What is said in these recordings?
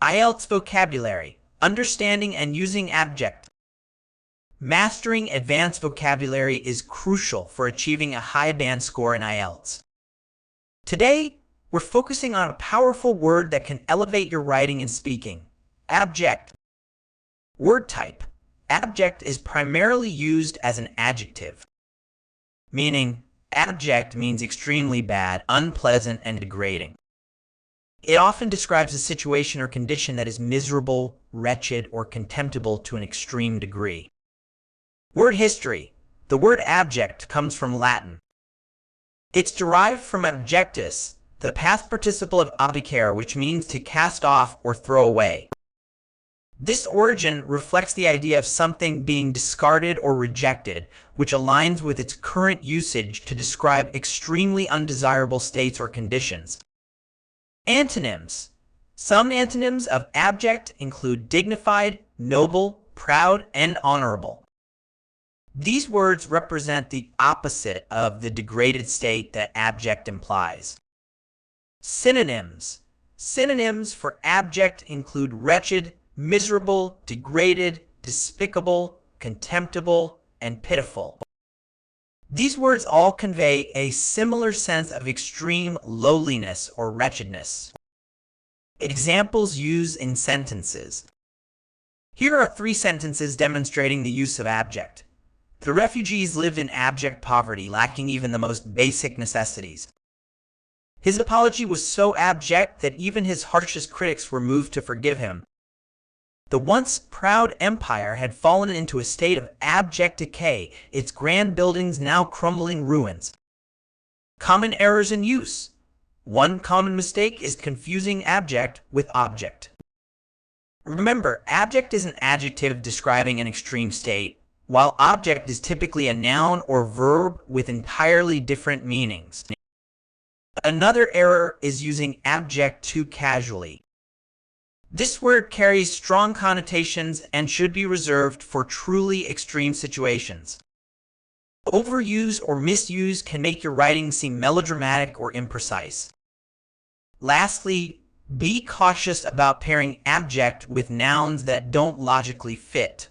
IELTS vocabulary, understanding and using abject. Mastering advanced vocabulary is crucial for achieving a high band score in IELTS. Today, we're focusing on a powerful word that can elevate your writing and speaking: abject. Word type: abject is primarily used as an adjective, meaning abject means extremely bad, unpleasant, and degrading. It often describes a situation or condition that is miserable, wretched, or contemptible to an extreme degree. Word history: the word abject comes from Latin. It's derived from abjectus, the past participle of abjecare, which means to cast off or throw away. This origin reflects the idea of something being discarded or rejected, which aligns with its current usage to describe extremely undesirable states or conditions. Antonyms: some antonyms of abject include dignified, noble, proud, and honorable. These words represent the opposite of the degraded state that abject implies. Synonyms: synonyms for abject include wretched, miserable, degraded, despicable, contemptible, and pitiful. These words all convey a similar sense of extreme lowliness or wretchedness. Examples used in sentences. Here are 3 sentences demonstrating the use of abject. The refugees lived in abject poverty, lacking even the most basic necessities. His apology was so abject that even his harshest critics were moved to forgive him. The once proud empire had fallen into a state of abject decay, its grand buildings now crumbling ruins. Common errors in use. One common mistake is confusing abject with object. Remember, abject is an adjective describing an extreme state, while object is typically a noun or verb with entirely different meanings. Another error is using abject too casually. This word carries strong connotations and should be reserved for truly extreme situations. Overuse or misuse can make your writing seem melodramatic or imprecise. Lastly, be cautious about pairing abject with nouns that don't logically fit.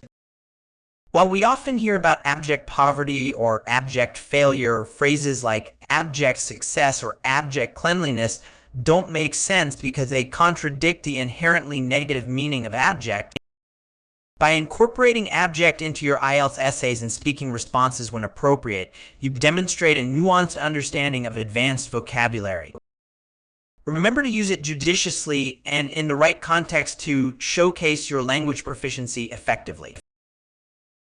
While we often hear about abject poverty or abject failure, phrases like abject success or abject cleanliness don't make sense because they contradict the inherently negative meaning of abject. By incorporating abject into your IELTS essays and speaking responses when appropriate, you demonstrate a nuanced understanding of advanced vocabulary. Remember to use it judiciously and in the right context to showcase your language proficiency effectively.